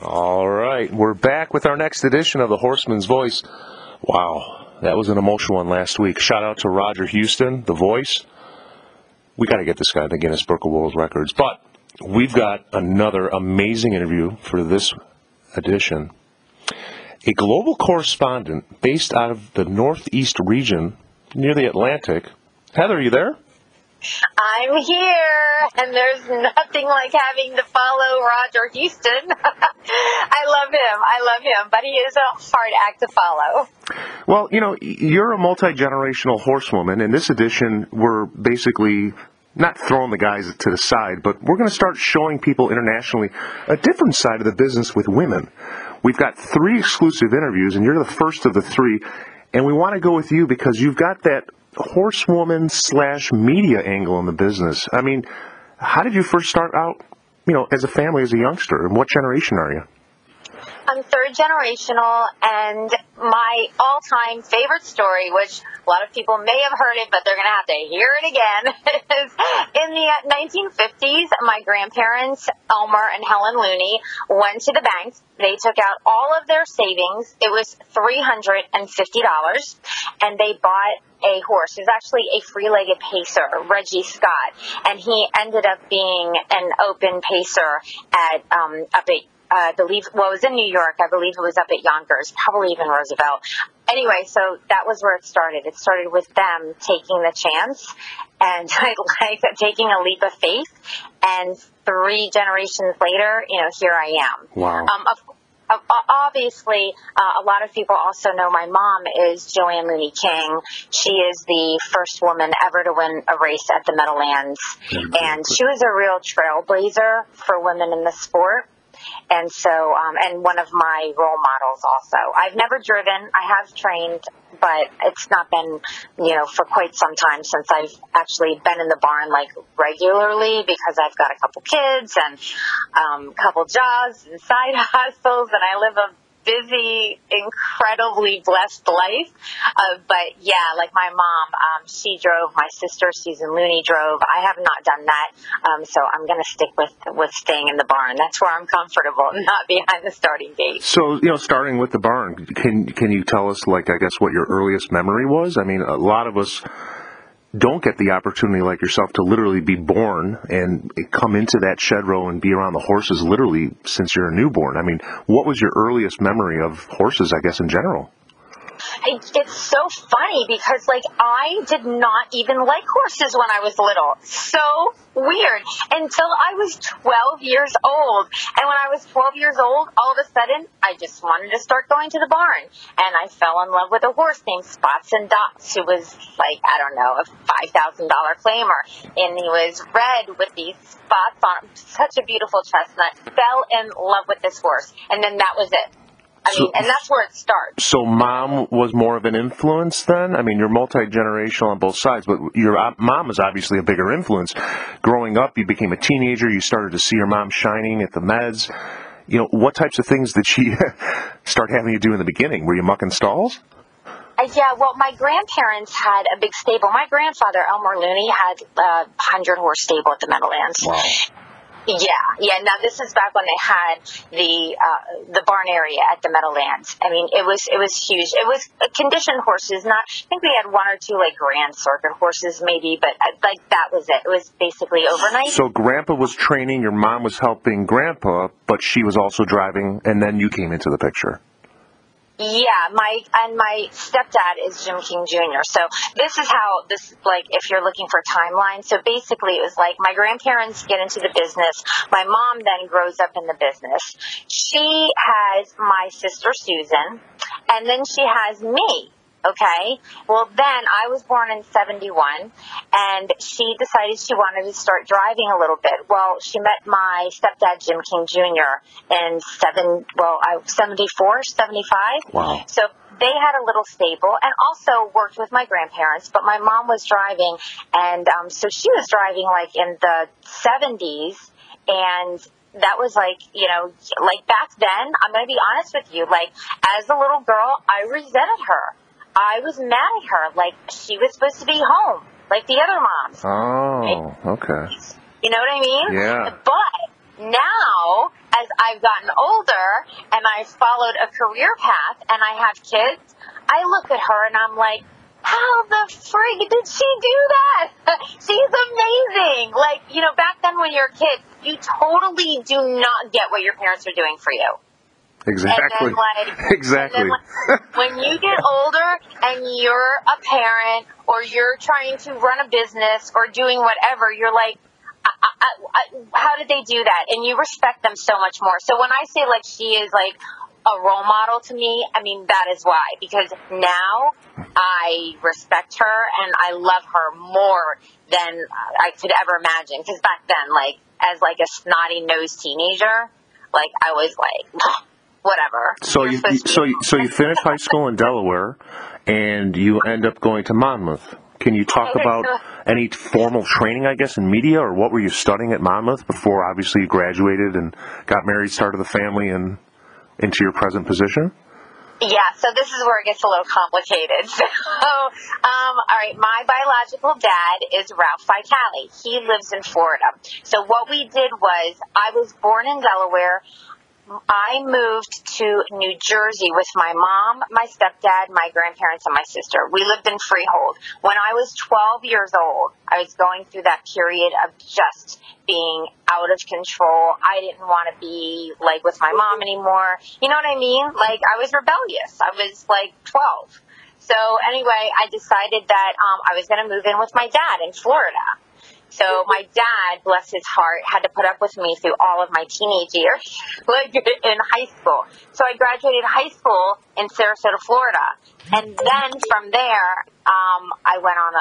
All right, we're back with our next edition of the Horseman's Voice. Wow, that was an emotional one last week. Shout out to Roger Houston, the voice. We got to get this guy in the Guinness Book of World Records. But we've got another amazing interview for this edition. A global correspondent based out of the Northeast region near the Atlantic. Heather, are you there? I'm here, and there's nothing like having to follow Roger Houston. I love him, but he is a hard act to follow. Well, you know, you're a multi-generational horsewoman. In this edition, we're basically not throwing the guys to the side, but we're going to start showing people internationally a different side of the business with women. We've got 3 exclusive interviews, and you're the first of the 3, and we want to go with you because you've got that horsewoman/media angle in the business. I mean, how did you first start out, you know, as a family, as a youngster, and what generation are you? I'm 3rd generational, and my all-time favorite story, which a lot of people may have heard it, but they're going to have to hear it again, is in the 1950s, my grandparents, Elmer and Helen Looney, went to the bank. They took out all of their savings. It was $350, and they bought a horse. He was actually a free-legged pacer, Reggie Scott, and he ended up being an open pacer at up at I believe, well, it was in New York. I believe it was up at Yonkers, probably even Roosevelt. Anyway, so that was where it started. It started with them taking the chance and like taking a leap of faith. And 3 generations later, you know, here I am. Wow. Obviously, a lot of people also know my mom is Joanne Looney King. She is the first woman ever to win a race at the Meadowlands. And she was a real trailblazer for women in the sport. And so, and one of my role models also. I've never driven. I have trained, but it's not been, you know, for quite some time since I've actually been in the barn, like, regularly, because I've got a couple kids and a couple jobs and side hustles, and I live a busy, incredibly blessed life. But yeah, like my mom, she drove. My sister, Susan Looney, drove. I have not done that. So I'm going to stick with staying in the barn. That's where I'm comfortable, not behind the starting gate. So, you know, starting with the barn, can you tell us, like, I guess, what your earliest memory was? I mean, a lot of us don't get the opportunity like yourself to literally be born and come into that shed row and be around the horses literally since you're a newborn. I mean, what was your earliest memory of horses, I guess, in general? It's so funny because, like, I did not even like horses when I was little. So weird. Until I was 12 years old. And when I was 12 years old, all of a sudden, I just wanted to start going to the barn. And I fell in love with a horse named Spots and Dots, who was, like, I don't know, a $5,000 claimer. And he was red with these spots on him. Such a beautiful chestnut. Fell in love with this horse. And then that was it. I mean, and that's where it starts. So mom was more of an influence then? I mean, you're multi-generational on both sides, but your mom was obviously a bigger influence. Growing up, you became a teenager, you started to see your mom shining at the Meds. You know, what types of things did she start having you do in the beginning? Were you mucking stalls? Yeah, well, my grandparents had a big stable. My grandfather, Elmer Looney, had a 100-horse stable at the Meadowlands. Wow. Yeah. Now this is back when they had the barn area at the Meadowlands. I mean, it was huge. It was conditioned horses. I think we had 1 or 2 like Grand Circuit horses maybe, but like that was it. It was basically overnight. So Grandpa was training, your mom was helping Grandpa, but she was also driving, and then you came into the picture. Yeah, my stepdad is Jim King Jr. So this is how like, if you're looking for a timeline. So basically it was like my grandparents get into the business. My mom then grows up in the business. She has my sister Susan, and then she has me. Okay, well then I was born in 71, and she decided she wanted to start driving a little bit. Well, she met my stepdad Jim King Jr. in 74, 75. Wow. So they had a little stable and also worked with my grandparents, but my mom was driving, and so she was driving like in the 70s, and that was like, you know, like back then, I'm going to be honest with you, like as a little girl, I resented her. I was mad at her, like she was supposed to be home, like the other moms. Oh, okay. You know what I mean? Yeah. But now, as I've gotten older and I've followed a career path and I have kids, I look at her and I'm like, how the frig did she do that? She's amazing. Like, you know, back then when you're a kid, you totally do not get what your parents are doing for you. Exactly. And then, exactly. And then, when you get older and you're a parent or you're trying to run a business or doing whatever, you're like, how did they do that? And you respect them so much more. So when I say like she is like a role model to me, I mean that is why. Because now I respect her and I love her more than I could ever imagine. Because back then, like as like a snotty-nosed teenager, like I was like, whatever. So you finish high school in Delaware, and you end up going to Monmouth. Can you talk about any formal training, I guess, in media, or what were you studying at Monmouth before, obviously, you graduated and got married, started the family, and into your present position? Yeah, so this is where it gets a little complicated. So, all right, my biological dad is Ralph Vitale. He lives in Florida. So what we did was, I was born in Delaware. I moved to New Jersey with my mom, my stepdad, my grandparents, and my sister. We lived in Freehold. When I was 12 years old, I was going through that period of just being out of control. I didn't want to be, like, with my mom anymore. You know what I mean? Like, I was rebellious. I was, like, 12. So, anyway, I decided that I was going to move in with my dad in Florida. So my dad, bless his heart, had to put up with me through all of my teenage years, like in high school. So I graduated high school in Sarasota, Florida. And then from there, I went on,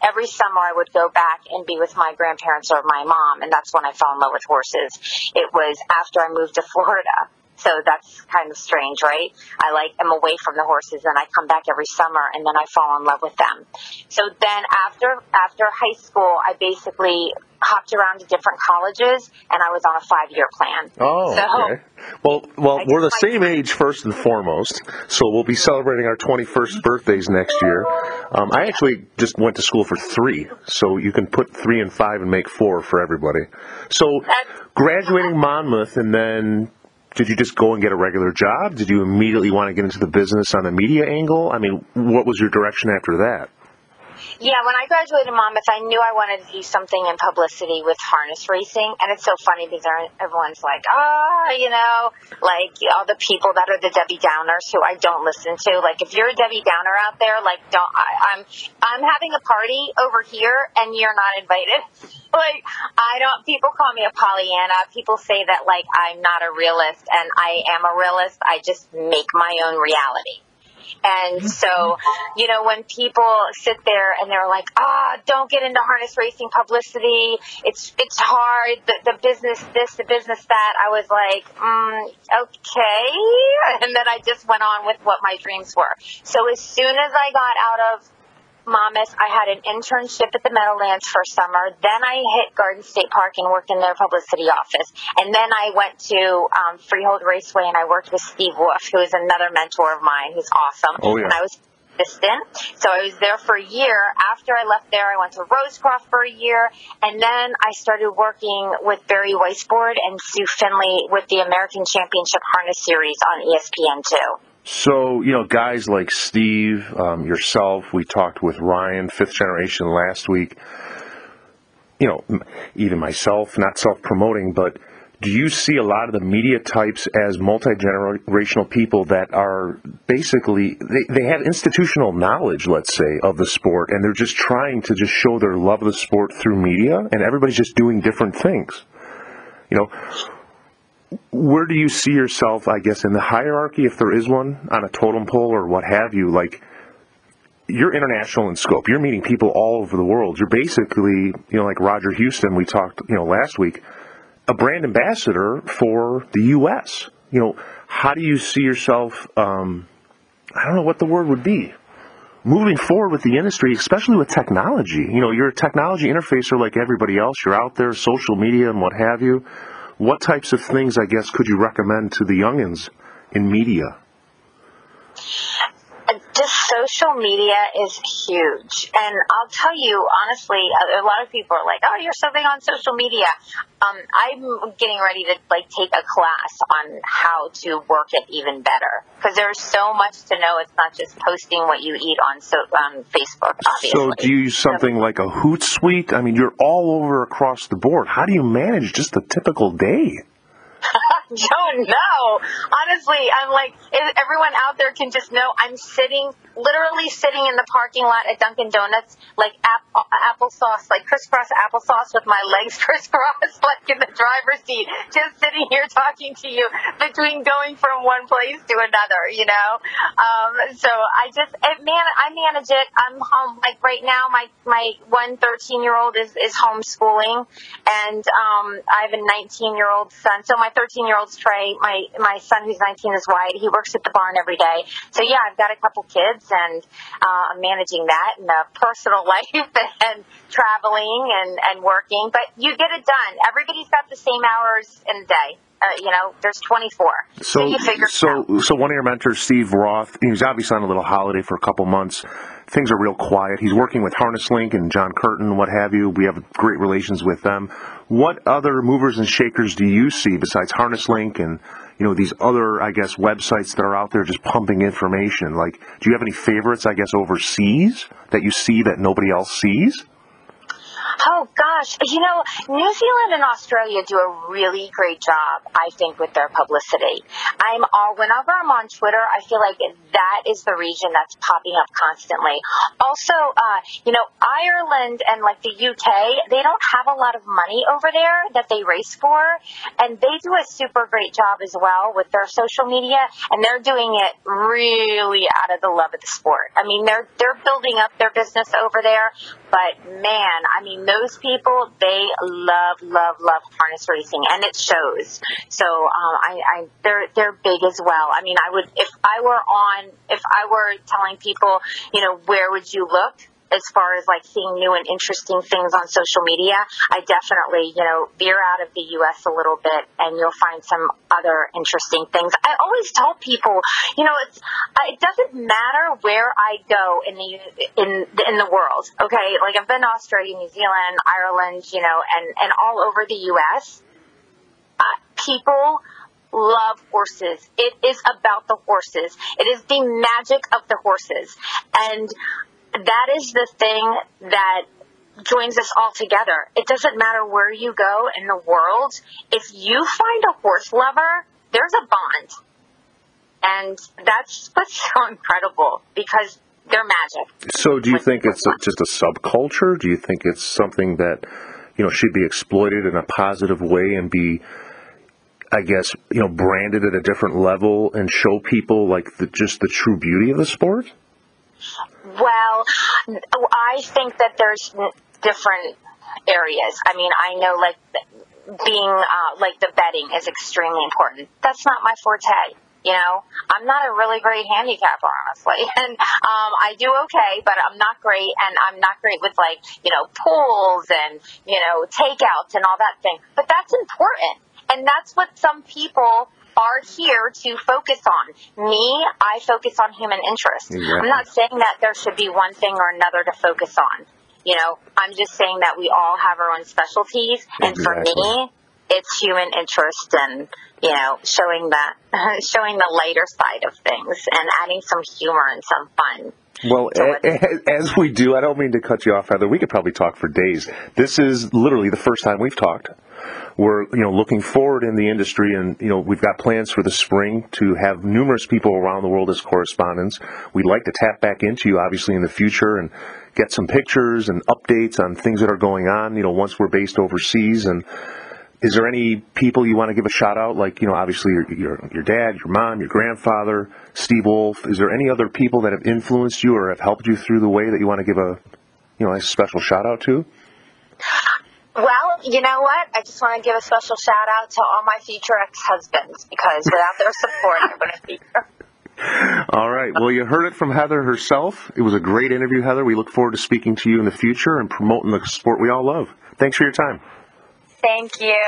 every summer I would go back and be with my grandparents or my mom. And that's when I fell in love with horses. It was after I moved to Florida. So that's kind of strange, right? I am away from the horses and I come back every summer and then I fall in love with them. So then after high school, I basically hopped around to different colleges and I was on a 5-year plan. Oh, so, okay. Well, we're the same age first and foremost, so we'll be celebrating our 21st birthdays next year. I actually just went to school for 3, so you can put 3 and 5 and make 4 for everybody. So graduating Monmouth, and then did you just go and get a regular job? Did you immediately want to get into the business on the media angle? I mean, what was your direction after that? Yeah, when I graduated Monmouth, I knew I wanted to do something in publicity with harness racing. And it's so funny because everyone's like, like all the people that are the Debbie Downers who I don't listen to. Like, if you're a Debbie Downer out there, like, I'm having a party over here and you're not invited. Like, people call me a Pollyanna. People say that, like, I'm not a realist, and I am a realist. I just make my own reality. And so, when people sit there and they're like, don't get into harness racing publicity. It's hard. The business this, the business that. I was like, okay. And then I just went on with what my dreams were. So as soon as I got out of Monmouth, I had an internship at the Meadowlands for summer. Then I hit Garden State Park and worked in their publicity office. And then I went to Freehold Raceway and I worked with Steve Wolf, who is another mentor of mine, who's awesome. Oh, yeah. And I was assistant. So I was there for a year. After I left there, I went to Rosecroft for a year. And then I started working with Barry Weisbord and Sue Finley with the American Championship Harness Series on ESPN2. So, guys like Steve, yourself, we talked with Ryan, 5th generation, last week. Even myself, not self-promoting, but do you see a lot of the media types as multi-generational people that are basically, they have institutional knowledge, let's say, of the sport, and they're just trying to just show their love of the sport through media, and everybody's just doing different things? Where do you see yourself, I guess, in the hierarchy, if there is one, on a totem pole or what have you? Like, you're international in scope. You're meeting people all over the world. You're basically, like Roger Houston, we talked, last week, a brand ambassador for the U.S. How do you see yourself, I don't know what the word would be, moving forward with the industry, especially with technology? You're a technology interfacer like everybody else. You're out there, social media and what have you. What types of things, I guess, could you recommend to the youngins in media? Just social media is huge. And I'll tell you, honestly, a lot of people are like, oh, you're so big on social media. I'm getting ready to take a class on how to work it even better, because there's so much to know. It's not just posting what you eat on Facebook, obviously. So do you use something like a Hootsuite? I mean, you're all over across the board. How do you manage just a typical day? Don't know. Honestly, I'm like, if everyone out there can just know, I'm literally sitting in the parking lot at Dunkin' Donuts, like applesauce, like crisscross applesauce with my legs crisscrossed, like in the driver's seat, just sitting here talking to you between going from one place to another, you know? So I manage it. I'm home, like right now, my one 13-year-old is homeschooling, and I have a 19-year-old son. So my 13-year-old's Trey. My son, who's 19, is Wyatt. He works at the barn every day. So yeah, I've got a couple kids, and I'm managing that, and a personal life, and traveling and working. But you get it done. Everybody's got the same hours in a day. There's 24. So you figure it out. So one of your mentors, Steve Roth, he's obviously on a little holiday for a couple months. Things are real quiet. He's working with Harness Link and John Curtin, what have you. We have great relations with them. What other movers and shakers do you see besides Harness Link and, these other, I guess, websites that are out there just pumping information? Like, do you have any favorites, I guess, overseas that you see that nobody else sees? Oh, gosh. New Zealand and Australia do a really great job, I think, with their publicity. Whenever I'm on Twitter, I feel like that is the region that's popping up constantly. Also, Ireland and the UK, they don't have a lot of money over there that they race for, and they do a super great job as well with their social media, and they're doing it really out of the love of the sport. I mean, they're building up their business over there, but man, those people, they love harness racing, and it shows. So they're big as well. I mean, if I were telling people, where would you look as far as seeing new and interesting things on social media, I definitely, veer out of the U.S. a little bit, and you'll find some other interesting things. I always tell people, it doesn't matter where I go in the world. Okay, I've been to Australia, New Zealand, Ireland, and all over the U.S. People love horses. It is about the horses. It is the magic of the horses, and that is the thing that joins us all together. It doesn't matter where you go in the world. If you find a horse lover, there's a bond. And that's what's so incredible, because they're magic. So do you think it's just a subculture? Do you think it's something that, should be exploited in a positive way and be, I guess, branded at a different level and show people just the true beauty of the sport? Well, I think that there's different areas. I mean, I know being the betting is extremely important. That's not my forte. I'm not a really great handicapper, honestly, and I do okay, but I'm not great, and I'm not great with pools and takeouts and all that thing. But that's important, and that's what some people are here to focus on. Me, I focus on human interest. Exactly. I'm not saying that there should be one thing or another to focus on. I'm just saying that we all have our own specialties, and for me, it's human interest and showing the lighter side of things and adding some humor and some fun. Well, as we do, I don't mean to cut you off, Heather. We could probably talk for days. This is literally the first time we've talked. We're, looking forward in the industry, and, we've got plans for the spring to have numerous people around the world as correspondents. We'd like to tap back into you, obviously, in the future and get some pictures and updates on things that are going on, once we're based overseas. And is there any people you want to give a shout out? Obviously your dad, your mom, your grandfather, Steve Wolf. Is there any other people that have influenced you or have helped you through the way that you want to give a special shout out to? Well, you know what? I just want to give a special shout out to all my future ex-husbands, because without their support, I wouldn't be here. All right. Well, you heard it from Heather herself. It was a great interview, Heather. We look forward to speaking to you in the future and promoting the sport we all love. Thanks for your time. Thank you.